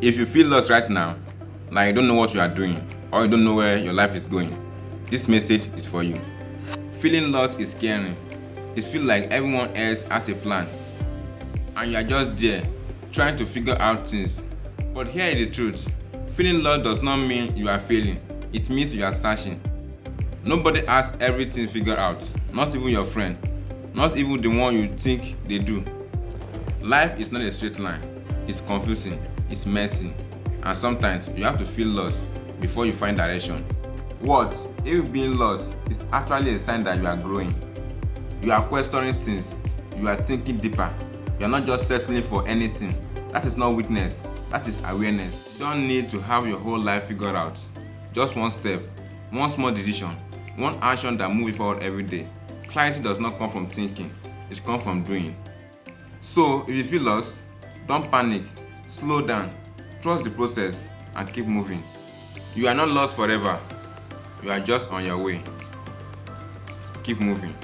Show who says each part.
Speaker 1: If you feel lost right now, like you don't know what you are doing or you don't know where your life is going, this message is for you. Feeling lost is scary. It feels like everyone else has a plan and you are just there trying to figure out things. But here is the truth. Feeling lost does not mean you are failing. It means you are searching. Nobody has everything figured out, not even your friend, not even the one you think they do. Life is not a straight line. It's confusing, it's messy, and sometimes you have to feel lost before you find direction. What if being lost is actually a sign that you are growing? You are questioning things, you are thinking deeper, you are not just settling for anything. That is not weakness, that is awareness. You don't need to have your whole life figured out. Just one step, one small decision, one action that moves forward every day. Clarity does not come from thinking, it comes from doing. So if you feel lost, don't panic, slow down, trust the process, and keep moving. You are not lost forever, you are just on your way. Keep moving.